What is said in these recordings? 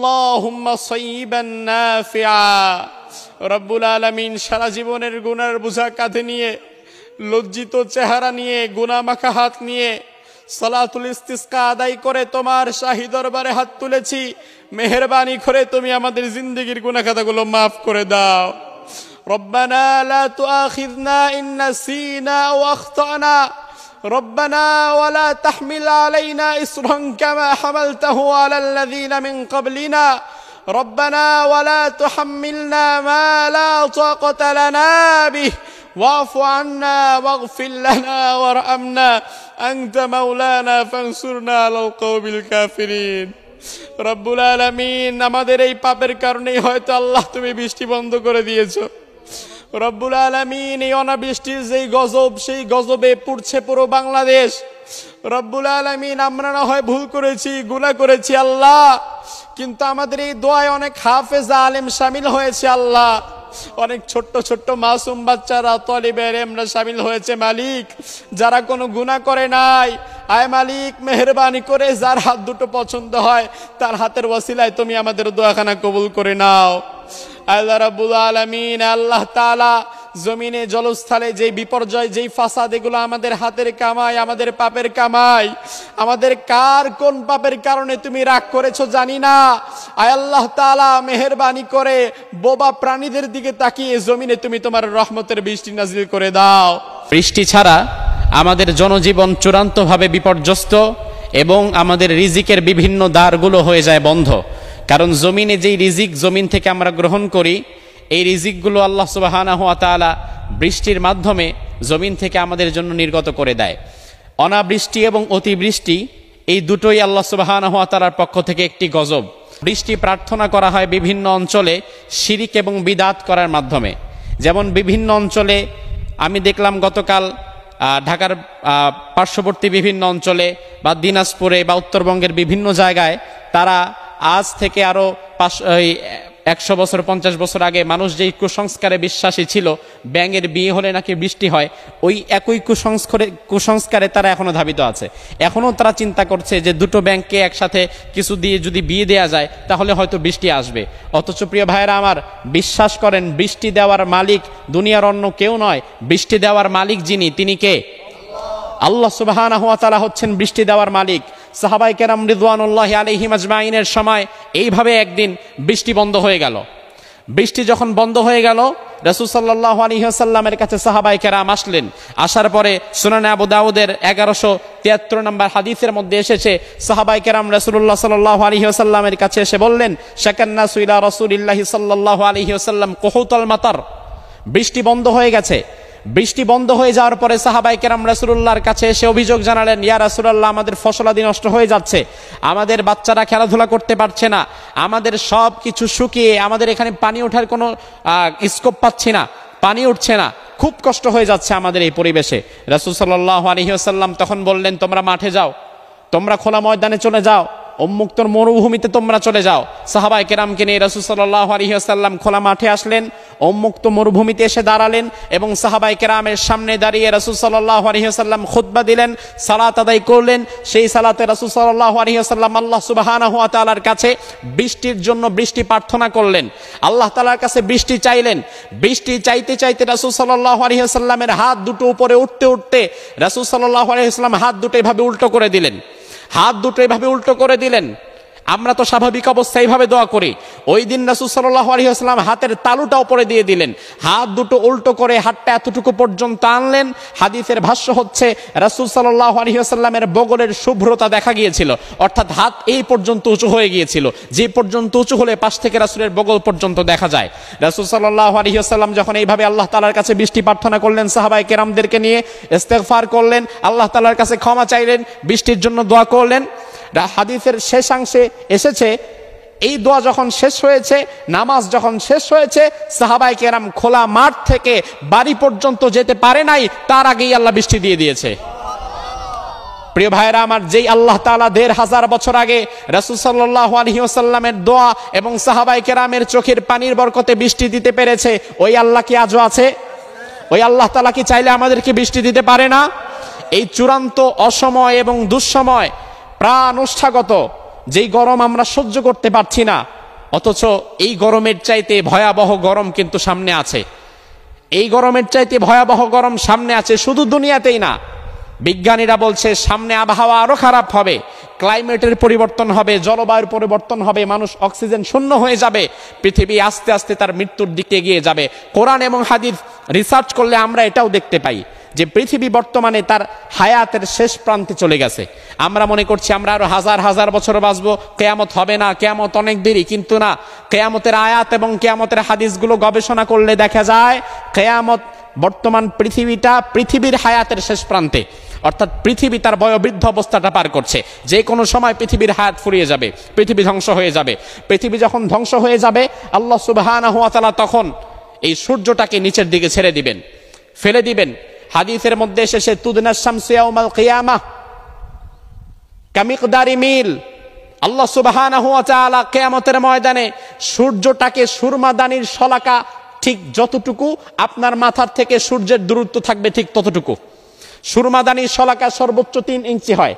আল্লাহুম্মা সাইয়িবান নাফিআ। রব্বুল আলামিন সারা জীবনের গুনার বোঝা কাঁধে নিয়ে, লজ্জিত চেহারা নিয়ে, গুনাহ মাখা হাত নিয়ে সালাতুল ইস্তিসকা আদায় করে তোমার শাহী দরবারে হাত তুলেছি। মেহেরবানি করে তুমি আমাদের জিন্দেগির গুনাহ খাতাগুলো মাফ করে দাও। রব্বানা লা তুআখিযনা ইন নাসিনা আও আখতানা রব্বানা ওয়া লা তাহমিল আলাইনা ইসরান কামা হামালতাহু আলাল লাযিনা মিন ক্বাবলিনা রব্বানা ওয়া লা তুহাম্মিলনা মা লা তাকাতা লানা বিহি واعف عنا واغفر لنا وارحمنا أنت مولانا فانصرنا على القوم الكافرين। রব্বুল আলামিন, আমাদের এই পাপের কারণেই হয়তো আল্লাহ তুমি বৃষ্টি বন্ধ করে দিয়েছো। রব্বুল আলামিন, এই অনাবৃষ্টির যেই গজব, সেই গজবে পুড়ছে পুরো বাংলাদেশ। রব্বুল আলামিন, আমরা না হয় ভুল করেছি, গুনাহ করেছি আল্লাহ, কিন্তু আমাদের এই দোয়ায় অনেক হাফেজ আলেম শামিল হয়েছে আল্লাহ। অনেক ছোট্ট ছোট্ট মাসুম বাচ্চারা, তালিবে ইলমরা শামিল হয়েছে মালিক, যারা কোনো গুনাহ করে নাই। আয় মালিক, মেহেরবানি করে যার হাত দুটো পছন্দ হয় তার হাতের ওসিলায় তুমি আমাদের দোয়াখানা কবুল করে নাও। আল্লাহ রাব্বুল আলামিন, আল্লাহ তাআলা, জমিনে জলস্থলে যেই বিপর্যয়, যেই ফাসাদ, এগুলো আমাদের হাতের কামাই, আমাদের পাপের কামাই। আমাদের কার কোন পাপের কারণে তুমি রাগ করেছো জানি না। আয় আল্লাহ তাআলা, মেহেরবানি করে বোবা প্রাণীদের দিকে তাকিয়ে জমিনে তুমি তোমার রহমতের বৃষ্টি নাজিল করে দাও। বৃষ্টি ছাড়া আমাদের জনজীবন চূড়ান্তভাবে বিপর্যস্ত এবং আমাদের রিজিকের বিভিন্ন দ্বারগুলো হয়ে যায় বন্ধ। কারণ জমিনে যেই রিজিক জমিন থেকে আমরা গ্রহণ করি, এই রিজিকগুলো আল্লাহ সুবহানাহু ওয়া তাআলা বৃষ্টির মাধ্যমে জমিন থেকে আমাদের জন্য নির্গত করে দেয়। অনাবৃষ্টি এবং অতিবৃষ্টি, এই দুটোই আল্লাহ সুবহানাহু ওয়া তাআলার পক্ষ থেকে একটি গজব। বৃষ্টি প্রার্থনা করা হয় বিভিন্ন অঞ্চলে শিরিক এবং বিদআত করার মাধ্যমে। যেমন বিভিন্ন অঞ্চলে আমি দেখলাম গতকাল ঢাকার পার্শ্ববর্তী বিভিন্ন অঞ্চলে বা দিনাজপুরে বা উত্তরবঙ্গের বিভিন্ন জায়গায় তারা আজ থেকে আরো 100 বছর 50 বছর আগে মানুষ যেই কুসংস্কারে বিশ্বাসী ছিল, ব্যাঙের বিয়ে হলে নাকি বৃষ্টি হয়, ওই একই কুসংস্কারে তারা এখনো ধাবিত আছে। এখনো তারা চিন্তা করছে যে দুটো ব্যাঙকে একসাথে কিছু দিয়ে যদি বিয়ে দেয়া যায় তাহলে হয়তো বৃষ্টি আসবে। অথচ প্রিয় ভাইয়েরা আমার, বিশ্বাস করেন বৃষ্টি দেওয়ার মালিক দুনিয়ার অন্য কেউ নয়। বৃষ্টি দেওয়ার মালিক যিনি, তিনি কে? আল্লাহ সুবহানাহু ওয়া তাআলা হচ্ছেন বৃষ্টি দেওয়ার মালিক। সাহাবায়ে কেরাম রিদওয়ানুল্লাহি আলাইহিম আজমাইনের সময় এইভাবে একদিন বৃষ্টি বন্ধ হয়ে গেল। বৃষ্টি যখন বন্ধ হয়ে গেল, রাসূল সাল্লাল্লাহু আলাইহি ওয়াসাল্লামের কাছে সাহাবায়ে কেরাম আসলেন। আসার পরে সুনানে আবু দাউদের 1173 নম্বর হাদিসের মধ্যে এসেছে, সাহাবায়ে কেরাম রাসূলুল্লাহ সাল্লাল্লাহু আলাইহি ওয়াসাল্লামের কাছে এসে বললেন, শাকান্নাসু ইলা রাসূলিল্লাহি সাল্লাল্লাহু আলাইহি ওয়াসাল্লাম কুহুতাল মাতার। বৃষ্টি বন্ধ হয়ে গেছে। বৃষ্টি বন্ধ হয়ে যাওয়ার পরে সাহাবায়ে কেরাম রাসূলুল্লাহর কাছে এসে অভিযোগ জানালেন, ইয়া রাসূলুল্লাহ, আমাদের ফসলাদি নষ্ট হয়ে যাচ্ছে, আমাদের বাচ্চারা খেলাধুলা করতে পারছে না, আমাদের সব কিছু শুকিয়ে আমাদের এখানে পানি ওঠার কোনো স্কোপ পাচ্ছি না, পানি উঠছে না, খুব কষ্ট হয়ে যাচ্ছে আমাদের এই পরিবেশে। রাসূল সাল্লাল্লাহু আলাইহি ওয়াসাল্লাম তখন বললেন, তোমরা মাঠে যাও, তোমরা খোলা ময়দানে চলে যাও, উম্মুক্ত মরুভূমিতে তোমরা চলে যাও। সাহাবায়ে কেরামকে নিয়ে রাসূল সাল্লাল্লাহু আলাইহি ওয়াসাল্লাম খোলা মাঠে আসলেন, উম্মুক্ত মরুভূমিতে এসে দাঁড়ালেন এবং সাহাবায়ে কেরামের সামনে দাঁড়িয়ে রাসূল সাল্লাল্লাহু আলাইহি ওয়াসাল্লাম খুতবা দিলেন, সালাত আদায় করলেন। সেই সালাতে রাসূল সাল্লাল্লাহু আলাইহি ওয়াসাল্লাম আল্লাহ সুবহানাহু ওয়া তাআলার কাছে বৃষ্টির জন্য বৃষ্টি প্রার্থনা করলেন, আল্লাহ তাআলার কাছে বৃষ্টি চাইলেন। বৃষ্টি চাইতে চাইতে রাসূল সাল্লাল্লাহু আলাইহি ওয়াসাল্লামের হাত দুটো উপরে উঠতে উঠতে রাসূল সাল্লাল্লাহু আলাইহি ওয়াসাল্লাম হাত দুটো এভাবে উল্টো করে দিলেন, হাত দুটো এভাবে উল্টো করে দিলেন। আমরা তো স্বাভাবিক অবস্থায় এইভাবে দোয়া করি, ওই দিন রাসূল সাল্লাল্লাহু আলাইহি ওয়াসাল্লাম হাতের তালুটা উপরে দিয়ে দিলেন, হাত দুটো উল্টো করে হাতটা এতটুকু পর্যন্ত আনলেন। হাদিসের ভাষ্য হচ্ছে রাসূল সাল্লাল্লাহু আলাইহি ওয়াসাল্লামের বগলের শুভ্রতা দেখা গিয়েছিল, অর্থাৎ হাত এই পর্যন্ত উঁচু হয়ে গিয়েছিল, যে পর্যন্ত উঁচু হলে পাশ থেকে রাসূলের বগল পর্যন্ত দেখা যায়। রাসূল সাল্লাল্লাহু আলাইহি ওয়াসাল্লাম যখন এইভাবে আল্লাহ তাআলার কাছে বৃষ্টি প্রার্থনা করলেন, সাহাবায়ে কেরামদেরকে নিয়ে ইস্তেগফার করলেন, আল্লাহ তাআলার কাছে ক্ষমা চাইলেন, বৃষ্টির জন্য দোয়া করলেন। হাদিসের শেষাংশে এসেছে, এই দোয়া যখন শেষ হয়েছে, নামাজ যখন শেষ হয়েছে, সাহাবায়ে কেরাম খোলা মাঠ থেকে বাড়ি পর্যন্ত যেতে পারে নাই, তার আগেই আল্লাহ বৃষ্টি দিয়ে দিয়েছে। প্রিয় ভাইরা আমার, যেই আল্লাহ তাআলা ১৫০০ বছর আগে রাসূল সাল্লাল্লাহু আলাইহি ওয়াসাল্লামের দোয়া এবং সাহাবায়ে কেরামের চোখের পানির বরকতে বৃষ্টি দিতে পেরেছে, ওই আল্লাহ কি আজও আছে? ওই আল্লাহ তাআলা কি চাইলে আমাদেরকে বৃষ্টি দিতে পারে না? এই চূড়ান্ত অসময় এবং দুঃসময় প্রাণ ওষ্ঠাগত যেই গরম আমরা সহ্য করতে পারছি না, অথচ এই গরমের চাইতে ভয়াবহ গরম কিন্তু সামনে আছে। এই গরমের চাইতে ভয়াবহ গরম সামনে আছে, শুধু দুনিয়াতেই না, বিজ্ঞানীরা বলছে সামনে আবহাওয়া আরো খারাপ হবে, ক্লাইমেটের পরিবর্তন হবে, জলবায়ুর পরিবর্তন হবে, মানুষ অক্সিজেন শূন্য হয়ে যাবে, পৃথিবী আস্তে আস্তে তার মৃত্যুর দিকে এগিয়ে যাবে। কোরআন এবং হাদিস রিসার্চ করলে আমরা এটাও দেখতে পাই যে পৃথিবী বর্তমানে তার হায়াতের শেষ প্রান্তে চলে গেছে। আমরা মনে করছি আমরা আরো হাজার হাজার বছর বাঁচবো, কেয়ামত হবে না, কেয়ামত অনেক দেরি, কিন্তু না, কেয়ামতের আয়াত এবং কেয়ামতের হাদিসগুলো গবেষণা করলে দেখা যায় কেয়ামত বর্তমান পৃথিবীর হায়াতের শেষ প্রান্তে, অর্থাৎ পৃথিবী তার বয়োবৃদ্ধ অবস্থাটা পার করছে। যে কোনো সময় পৃথিবীর হায়াত ফুরিয়ে যাবে, পৃথিবী ধ্বংস হয়ে যাবে। পৃথিবী যখন ধ্বংস হয়ে যাবে, আল্লাহ সুবহানাহু ওয়া তাআলা তখন এই সূর্যটাকে নিচের দিকে ছেড়ে দিবেন, ফেলে দিবেন। হাদিসের মধ্যে এসেছে তুদনাস শামসু ইয়াউমাল কিয়ামাহ কামিকদারি মিল। আল্লাহ সুবহানাহু ওয়া তাআলা কিয়ামতের ময়দানে সূর্যটাকে সুরমাদানির শলাকা, ঠিক যতটুকু আপনার মাথার থেকে সূর্যের দূরত্ব থাকবে ঠিক ততটুকু। সুরমাদানির শলাকা সর্বোচ্চ 3 ইঞ্চি হয়।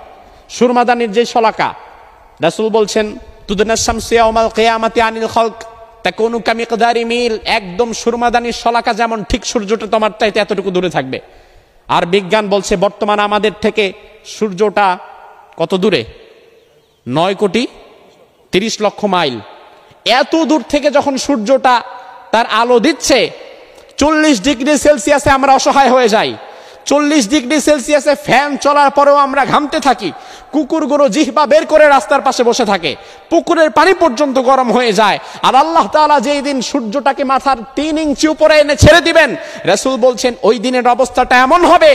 সুরমাদানির যে শলাকা, রাসূল বলছেন তুদনাস শামসু ইয়াউমাল কিয়ামাতি আনিল খালক তাকুনু কামিকদারি মিল, একদম সুরমাদানির শলাকা যেমন ঠিক সূর্যটা তোমার চাইতে এতটুকু দূরে থাকবে। আর বিজ্ঞান বলছে বর্তমান আমাদের থেকে সূর্যটা কত দূরে? 9,30,00,000 মাইল। এত দূর থেকে যখন সূর্যটা তার আলো দিচ্ছে, 40 ডিগ্রি সেলসিয়াসে আমরা অসহায় হয়ে যাই। 40 ডিগ্রি সেলসিয়াসে ফ্যান চলার পরেও আমরা ঘামতে থাকি। কুকুরগুলো জিহ্বা বের করে রাস্তার পাশে বসে থাকে, পুকুরের পানি পর্যন্ত গরম হয়ে যায়। আর আল্লাহ তাআলা যেই দিন সূর্যটাকে মাথার 3 ইঞ্চি উপরে এনে ছেড়ে দিবেন, রাসূল বলছেন ওই দিনের অবস্থাটা এমন হবে,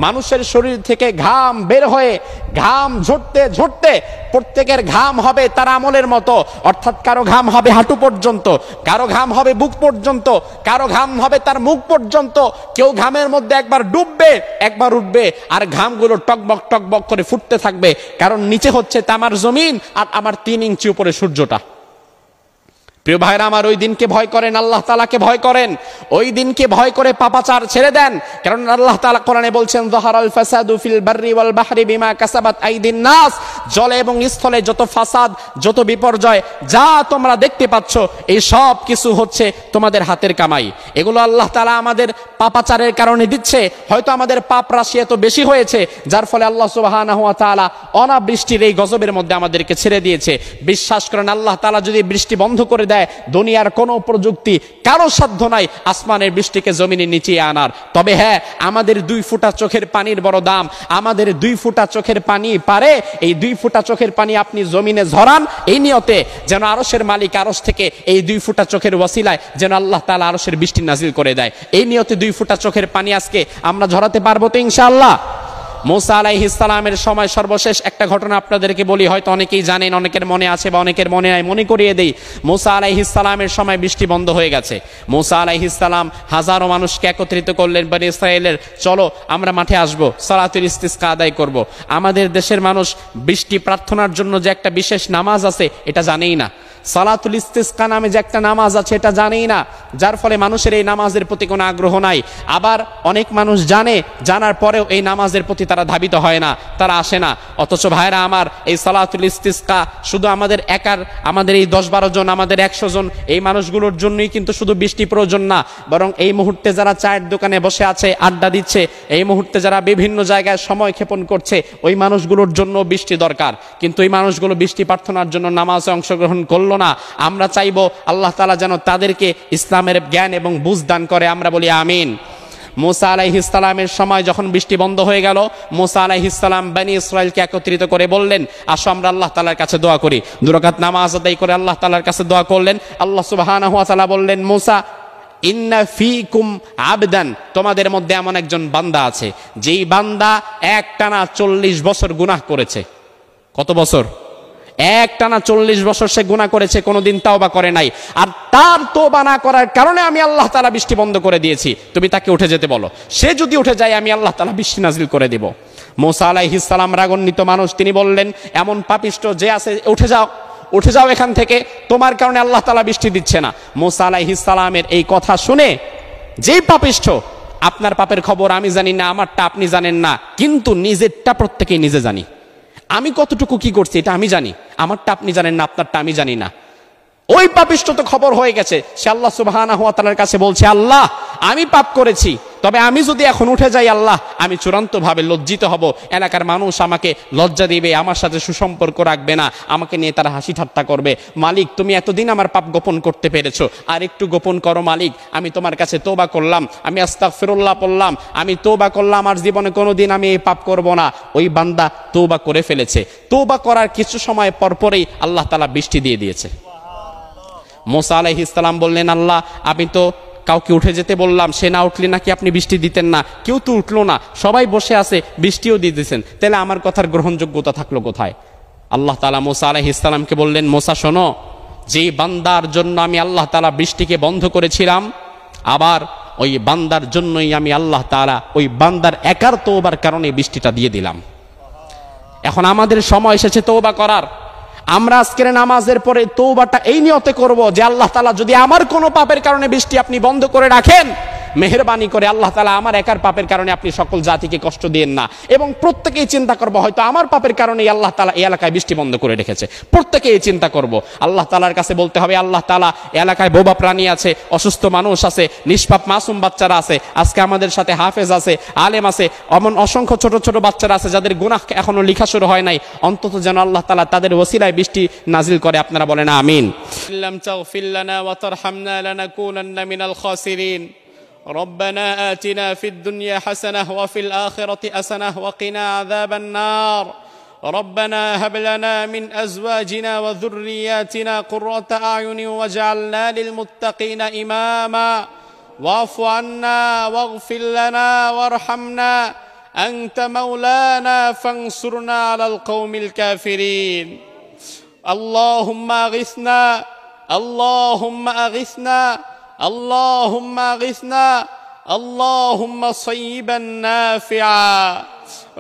মানুষের শরীর থেকে ঘাম বের হয়ে ঘাম ঝরতে ঝরতে প্রত্যেকের ঘাম হবে তার আমলের মতো, অর্থাৎ কারো ঘাম হবে হাঁটু পর্যন্ত, কারো ঘাম হবে বুক পর্যন্ত, কারো ঘাম হবে তার মুখ পর্যন্ত। কেউ ঘামের মধ্যে একবার ডুববে, একবার উঠবে, আর ঘামগুলো টকবক টকবক করে ফুটতে থাকবে, কারণ নিচে হচ্ছে তামার জমিন আর আমার 3 ইঞ্চি উপরে সূর্যটা। প্রিয় ভাইরা আমার, ওই দিনকে ভয় করেন, আল্লাহ তাআলাকে ভয় করেন। ওই দিনকে ভয় করে পাপাচার ছেড়ে দেন, কারণ আল্লাহ তাআলা কোরআনে বলছেন যাহারাল ফাসাদু ফিল বাররি ওয়াল বাহরি বিমা কাসাবাত আইদিন নাস, জলে এবং স্থলে যত ফাসাদ, যত বিপর্যয় যা তোমরা দেখতে পাচ্ছ, এই সব কিছু হচ্ছে তোমাদের হাতের কামাই। এগুলো আল্লাহ তাআলা আমাদের পাপাচারের কারণে দিচ্ছে। হয়তো আমাদের পাপ রাশি এত বেশি হয়েছে, যার ফলে আল্লাহ সুবহানাহু ওয়া তাআলা অনাবৃষ্টির এই গজবের মধ্যে আমাদেরকে ছেড়ে দিয়েছে। বিশ্বাস করেন, আল্লাহ তাআলা যদি বৃষ্টি বন্ধ করে দেয়, দুনিয়ার কোনো প্রযুক্তি কারো সাধ্য নাই আসমানের বৃষ্টিকে জমিনের নিচে আনার। তবে হ্যাঁ, আমাদের 2 ফোঁটা চোখের পানির বড় দাম। আমাদের 2 ফোঁটা চোখের পানি পারে, এই 2 ফোঁটা চোখের পানি আপনি জমিনে ঝরান, এই নিয়তে যেন আরশের মালিক আরশ থেকে এই 2 ফোঁটা চোখের ওয়াসিলায় যেন আল্লাহ তাআলা আরশের বৃষ্টি নাজিল করে দেয়। এই নিয়তে 2 ফোঁটা চোখের পানি আজকে আমরা ঝরাতে পারবো তো ইনশাআল্লাহ। মুসা আলাইহিস সালামের সময় সর্বশেষ একটা ঘটনা আপনাদেরকে বলি, হয়তো অনেকেই জানেন, অনেকের মনে আছে বা অনেকের মনে নাই, মনে করিয়ে দেই। মুসা আলাইহিস সালামের সময় বৃষ্টি বন্ধ হয়ে গেছে। মুসা আলাইহিস সালাম হাজারো মানুষকে একত্রিত করলেন, বনি ইসরাইলের, চলো আমরা মাঠে আসবো, সালাতুল ইস্তিসকা আদায় করব। আমাদের দেশের মানুষ বৃষ্টি প্রার্থনার জন্য যে একটা বিশেষ নামাজ আছে এটা জানেই না। সালাতুল ইস্তিসকা নামে যে একটা নামাজ আছে এটা জানেই না, যার ফলে মানুষের এই নামাজের প্রতি কোনো আগ্রহ নাই। আবার অনেক মানুষ জানার পরেও এই নামাজের প্রতি তারা ধাবিত হয় না, তারা আসে না। অথচ ভাইরা আমার, এই সালাতুল ইস্তিসকা শুধু আমাদের এই 10-12 জন, আমাদের 100 জন এই মানুষগুলোর জন্যই কিন্তু শুধু বৃষ্টি প্রয়োজন না, বরং এই মুহূর্তে যারা চায়ের দোকানে বসে আছে, আড্ডা দিচ্ছে, এই মুহূর্তে যারা বিভিন্ন জায়গায় সময় ক্ষেপণ করছে, ওই মানুষগুলোর জন্য বৃষ্টি দরকার। কিন্তু এই মানুষগুলো বৃষ্টি প্রার্থনার জন্য নামাজে অংশগ্রহণ করলো না। আমরা চাইবো আল্লাহ তাআলা যেন তাদেরকে ইসলামের জ্ঞান এবং বুঝ দান করে, আমরা বলি আমিন। মুসা আলাইহিস সালামের সময় যখন বৃষ্টি বন্ধ হয়ে গেল, মুসা আলাইহিস সালাম বনি ইসরাইলকে একত্রিত করে বললেন, আসো আমরা আল্লাহ তাআলার কাছে দোয়া করি। 2 রাকাত নামাজ আদায় করে আল্লাহ তাআলার কাছে দোয়া করলেন। আল্লাহ সুবহানাহু ওয়া তাআলা বললেন, মুসা ইন্না ফিকুম আবদান, তোমাদের মধ্যে এমন একজন বান্দা আছে যেই বান্দা একটানা 40 বছর গুনাহ করেছে। কত বছর? একটানা 40 বছর সে গুনাহ করেছে, কোনোদিন তাওবা করে নাই। আর তার তওবা না করার কারণে আমি আল্লাহ তাআলা বৃষ্টি বন্ধ করে দিয়েছি। তুমি তাকে উঠে যেতে বলো, সে যদি উঠে যায় আমি আল্লাহ তাআলা বৃষ্টি নাজিল করে দেব। মুসা আলাইহিস সালাম রাগান্বিত মানুষ, তিনি বললেন, এমন পাপিষ্ঠ যে আছে, উঠে যাও এখান থেকে, তোমার কারণে আল্লাহ তাআলা বৃষ্টি দিচ্ছে না। মুসা আলাইহিস সালামের এই কথা শুনে, যেই পাপিষ্ঠ, আপনার পাপের খবর আমি জানি না, আমারটা আপনি জানেন না, কিন্তু নিজেরটা প্রত্যেকেই নিজে জানি। আমি কতটুকু কি করছি এটা আমি জানি, আমারটা আপনি জানেন না, আপনারটা আমি জানি না। ওই পাপিষ্ঠ তো খবর হয়ে গেছে, সে আল্লাহ সুবহানাহু ওয়া তাআলার কাছে বলছে, আল্লাহ আমি পাপ করেছি, তবে আমি যদি এখন উঠে যাই আল্লাহ, আমি চূড়ান্তভাবে লজ্জিত হব, এলাকার মানুষ আমাকে লজ্জা দিবে, আমার সাথে সুসম্পর্ক রাখবে না, আমাকে নিয়ে তারা হাসি ঠাট্টা করবে। মালিক তুমি এতদিন আমার পাপ গোপন করতে পেরেছো, আর একটু গোপন করো মালিক, আমি তোমার কাছে তওবা করলাম, আমি আস্তাগফিরুল্লাহ পড়লাম, আমি তওবা করলাম, আর জীবনে কোনোদিন আমি এই পাপ করব না। ওই বান্দা তওবা করে ফেলেছে, তওবা করার কিছু সময় পরপরেই আল্লাহ তাআলা বৃষ্টি দিয়ে দিয়েছে। মুসা আলাইহিস সালাম বললেন, আল্লাহ আমি তো কাউকে উঠে যেতে বললাম, সে না উঠলে নাকি আপনি বৃষ্টি দিতেন না, কেউ তো উঠলো না, সবাই বসে আছে, বৃষ্টিও দিয়ে দিয়েছেন, তাহলে আমার কথার গ্রহণযোগ্যতা থাকলো কোথায়? আল্লাহ তাআলা মুসা আলাইহিস সালামকে বললেন, মুসা শোনো, যে বান্দার জন্য আমি আল্লাহ তাআলা বৃষ্টিকে বন্ধ করেছিলাম, আবার ওই বান্দার জন্যই আমি আল্লাহ তাআলা ওই বান্দার একার তওবার কারণে বৃষ্টিটা দিয়ে দিলাম। এখন আমাদের সময় এসেছে তওবা করার। আমরা আজকের নামাজের পরে তওবাটা এই নিয়তে করব যে আল্লাহ তাআলা যদি আমার কোনো পাপের কারণে বৃষ্টি আপনি বন্ধ করে রাখেন, মেহেরবানি করে আল্লাহ তাআলা আমার একার পাপের কারণে আপনি সকল জাতিকে কষ্ট দিয়েন না। এবং প্রত্যেকেই চিন্তা করব, হয়তো আমার পাপের কারণেই আল্লাহ তাআলা এই এলাকায় বৃষ্টি বন্ধ করে রেখেছে, প্রত্যেকেই চিন্তা করব। আল্লাহ তাআলার কাছে বলতে হবে, আল্লাহ তাআলা এলাকায় বোবা প্রাণী আছে, অসুস্থ মানুষ আছে, নিষ্পাপ মাসুম বাচ্চারা আছে, আজকে আমাদের সাথে হাফেজ আছে, আলেম আছে, এমন অসংখ্য ছোট ছোট বাচ্চারা আছে যাদের গুনাহ এখনো লেখা শুরু হয় নাই, অন্তত যেন আল্লাহ তাআলা তাদের ওসিলায় বৃষ্টি নাজিল করে। আপনারা বলেন আমিন। লাম তাগফির লানা ওয়া তারহামনা লানাকুনান্না মিনাল খাসিরিন। ربنا آتنا في الدنيا حسنة وفي الآخرة حسنة وقنا عذاب النار. ربنا هب لنا من أزواجنا وذرياتنا قرة أعين واجعلنا للمتقين إماما. واعف عنا واغفر لنا وارحمنا أنت مولانا فانصرنا على القوم الكافرين. اللهم أغثنا، اللهم أغثنا، اللهم أغثنا، اللهم صيبا نافعا.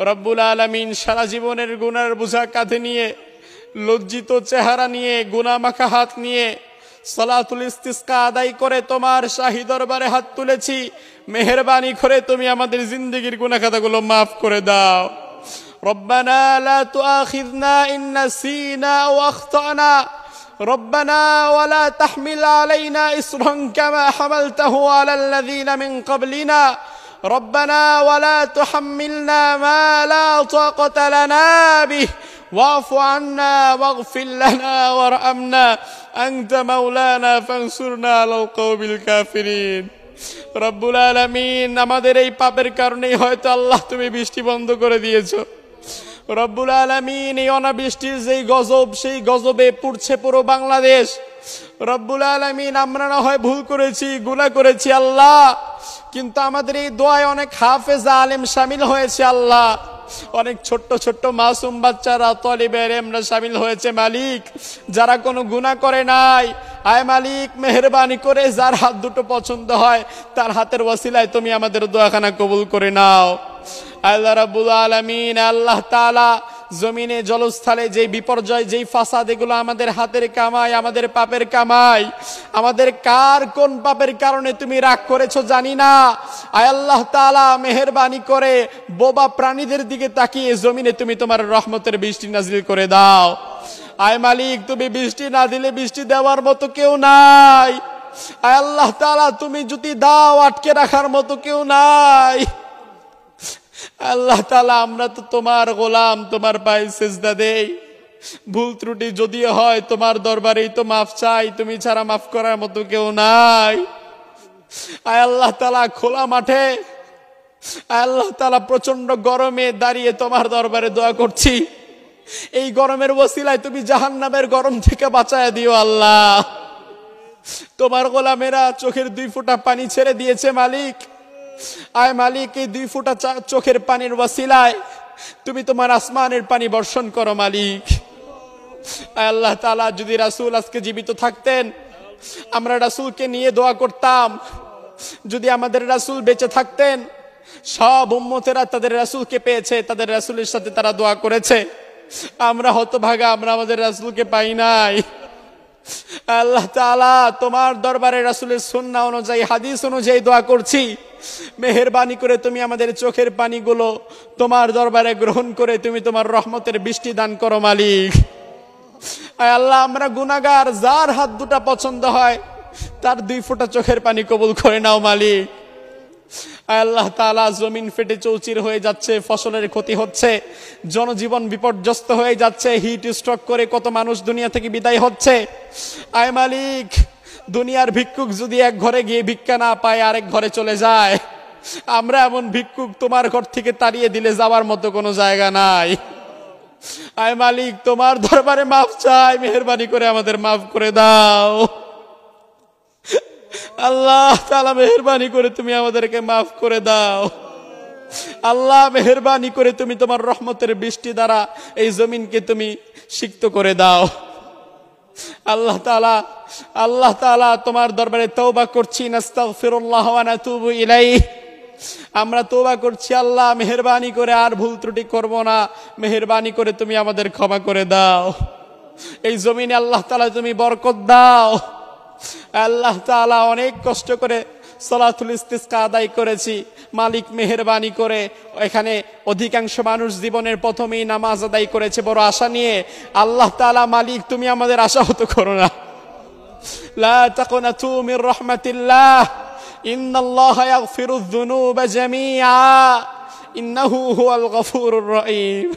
রব্বুল আলামিন সারা জীবনের গুনার বোঝা কাঁধে নিয়ে, লজ্জিত চেহারা নিয়ে, গুনাহ মাখা হাত নিয়ে সালাতুল ইস্তিসকা আদায় করে তোমার শাহী দরবারে হাত তুলেছি। মেহেরবানি করে তুমি আমাদের জিন্দেগির গুনাহ খাতাগুলো মাফ করে দাও। রব্বানা লা তুআখিযনা ইন নাসিনা আও আখতানা। ربنا ولا تحمل علينا إصرا كما حملته على الذين من قبلنا. ربنا ولا تحملنا ما لا طاقة لنا به واعف عنا واغفر لنا وارحمنا أنت مولانا فانصرنا على القوم الكافرين. রব্বুল আলামিন, আমাদের এই পাপের কারণেই হয়তো আল্লাহ তুমি বৃষ্টি বন্ধ করে দিয়েছো। রব্বুল আলামিন, এই অনাবৃষ্টির যেই গজব, সেই গজবে পুড়ছে পুরো বাংলাদেশ। রব্বুল আলামিন, আমরা না হয় ভুল করেছি, গুনাহ করেছি আল্লাহ, কিন্তু আমাদের এই দোয়ায় অনেক হাফেজ আলেম শামিল হয়েছে আল্লাহ, অনেক ছোট্ট ছোট্ট মাসুম বাচ্চারা, তালিবে ইলমরা শামিল হয়েছে মালিক, যারা কোনো গুনাহ করে নাই। আয় মালিক, মেহেরবানি করে যার হাত দুটো পছন্দ হয় তার হাতের ওসিলায় তুমি আমাদের দোয়াখানা কবুল করে নাও। আল্লাহ রাব্বুল আলামিন, আল্লাহ তাআলা জমিনে জলস্থলে যে বিপর্যয়, যেই ফাসাদ, এগুলো আমাদের হাতের কামাই, আমাদের পাপের কামাই। আমাদের কার কোন পাপের কারণে তুমি রাগ করেছো জানি না। আয় আল্লাহ তাআলা, মেহেরবানি করে বোবা প্রাণীদের দিকে তাকিয়ে জমিনে তুমি তোমার রহমতের বৃষ্টি নাজিল করে দাও। আয় মালিক, তুমি বৃষ্টি না দিলে বৃষ্টি দেওয়ার মতো কেউ নাই। আয় আল্লাহ তাআলা, তুমি যদি দাও আটকে রাখার মতো কেউ নাই। আল্লাহ তাআলা, আমরা তো তোমার গোলাম, তোমার পায়ে সিজদা দেই, ভুল ত্রুটি যদিও হয় তোমার দরবারেই তো মাফ চাই, তুমি ছাড়া মাফ করার মতো কেউ নাই। আয় আল্লাহ তাআলা, খোলা মাঠে, আয় আল্লাহ তাআলা, প্রচন্ড গরমে দাঁড়িয়ে তোমার দরবারে দোয়া করছি, এই গরমের ওসিলায় তুমি জাহান্নামের গরম থেকে বাঁচায় দিও আল্লাহ। তোমার গোলামেরা চোখের 2 ফোঁটা পানি ছেড়ে দিয়েছে মালিক। আয় মালিক, এই 2 ফোঁটা চোখের পানির ওসিলায় তুমি তোমার আসমানের পানি বর্ষণ করো মালিক। আয় আল্লাহ তাআলা, যদি রাসূল আজকে জীবিত থাকতেন, আমরা রাসূলকে নিয়ে দোয়া করতাম। যদি আমাদের রাসূল বেঁচে থাকতেন, সব উম্মতেরা তাদের রাসূলকে পেয়েছে, তাদের রাসূলের সাথে তারা দোয়া করেছে। আমরা হতভাগা, আমরা আমাদের রাসূলকে পাই নাই। আল্লাহ তাআলা, তোমার দরবারে রাসূলের সুন্নাহ অনুযায়ী, হাদিস অনুযায়ী দোয়া করছি। মেহেরবানি করে তুমি আমাদের চোখের পানিগুলো তোমার দরবারে গ্রহণ করে তুমি তোমার রহমতের বৃষ্টি দান করো মালিক। আয় আল্লাহ, আমরা গুনাহগার, যার হাত দুটা পছন্দ হয় তার 2 ফোঁটা চোখের পানি কবুল করে নাও মালিক। আয় আল্লাহ তাআলা, জমিন ফেটে চৌচির হয়ে যাচ্ছে, ফসলের ক্ষতি হচ্ছে, জনজীবন বিপর্যস্ত হয়ে যাচ্ছে, হিট স্ট্রোক করে কত মানুষ দুনিয়া থেকে বিদায় হচ্ছে। আয় মালিক, দুনিয়ার ভিক্ষুক যদি এক ঘরে গিয়ে ভিক্ষা না পায় আরেক ঘরে চলে যায়, আমরা এমন ভিক্ষুক তোমার ঘর থেকে তাড়িয়ে দিলে যাওয়ার মতো কোনো জায়গা নাই। আয় মালিক, তোমার দরবারে মাফ চাই, মেহেরবানি করে আমাদের মাফ করে দাও। আল্লাহ তাআলা, মেহেরবানি করে তুমি আমাদেরকে মাফ করে দাও। আল্লাহ, মেহেরবানি করে তুমি তোমার রহমতের বৃষ্টি দ্বারা এই জমিনকে তুমি সিক্ত করে দাও। আল্লাহ তাআলা, তোমার দরবারে তওবা করছি, নাস্তাগফিরুল্লাহ ওয়া নাতুবু ইলাইহি। আমরা তওবা করছি আল্লাহ, মেহেরবানি করে আর ভুল ত্রুটি করব না, মেহেরবানি করে তুমি আমাদের ক্ষমা করে দাও। এই জমিনে আল্লাহ তাআলা তুমি বরকত দাও। আল্লাহ তাআলা, অনেক কষ্ট করে সালাতুল ইস্তিসকা আদায় করেছি মালিক, মেহেরবানি করে এখানে অধিকাংশ মানুষ জীবনের প্রথমেই নামাজ আদায় করেছে বড় আশা নিয়ে। আল্লাহ তাআলা মালিক, তুমি আমাদের আশাহত করো না। লা তাকুনাতু মির রাহমাতিল্লাহ, ইন্নাল্লাহা ইয়াগফিরুয যুনুবা জামিআ, ইন্নাহু হুয়াল গফুরুর রহিম।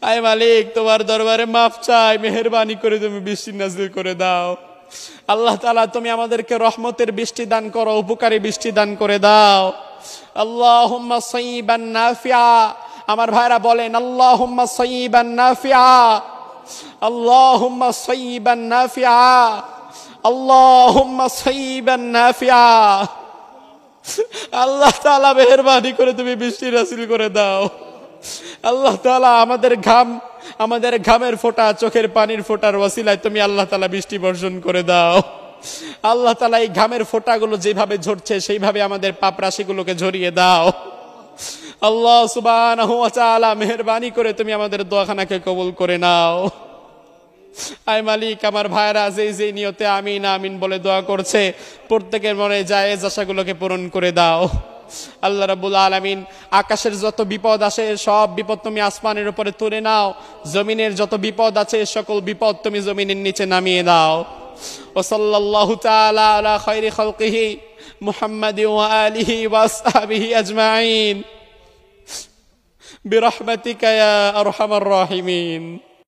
আয় মালিক, তোমার দরবারে মাফ চাই, মেহেরবানি করে তুমি বৃষ্টি নাযিল করে দাও। আল্লাহ তাআলা, তুমি আমাদেরকে রহমতের বৃষ্টি দান করো, উপকারী বৃষ্টি দান করে দাও। আল্লাহুম্মা সাইয়্যিবান নাফিআ। আমার ভাইরা বলেন আল্লাহুম্মা সাইয়্যিবান নাফিআ, আল্লাহুম্মা সাইয়্যিবান নাফিআ, আল্লাহুম্মা সাইয়্যিবান নাফিআ। আল্লাহ তাআলা, মেহেরবানি করে তুমি বৃষ্টি নাযিল করে দাও। আল্লাহ তাআলা, আমাদের ঘামের ফোঁটা, চোখের পানির ফোঁটার ওয়াসিলায় তুমি আল্লাহ তাআলা বৃষ্টি বর্ষণ করে দাও। আল্লাহ তাআলা, এই ঘামের ফোঁটাগুলো যেভাবে ঝরছে সেইভাবে আমাদের পাপ রাশিগুলোকে ঝরিয়ে দাও। আল্লাহ সুবহানাহু ওয়া তাআলা, মেহেরবানি করে তুমি আমাদের দোয়াখানাকে কবুল করে নাও। আয় মালিক, আমার ভাইরা যে নিয়তে আমিন আমিন বলে দোয়া করছে, প্রত্যেকের মনে জায়েজ আশাগুলোকে পূরণ করে দাও। আল্লাহ রাব্বুল আলামিন, আকাশের যত বিপদ আসে সব বিপদ তুমি আসমানের উপরে তুলে নাও, জমিনের যত বিপদ আছে সকল বিপদ তুমি জমিনের নিচে নামিয়ে দাও। ওয়া সাল্লাল্লাহু তাআলা আলা খায়রি খালকিহি মুহাম্মাদি ওয়া আলিহি ওয়া আসহাবিহি আজমাইন বিরহমাতিকা ইয়া আরহামার রাহিমিন।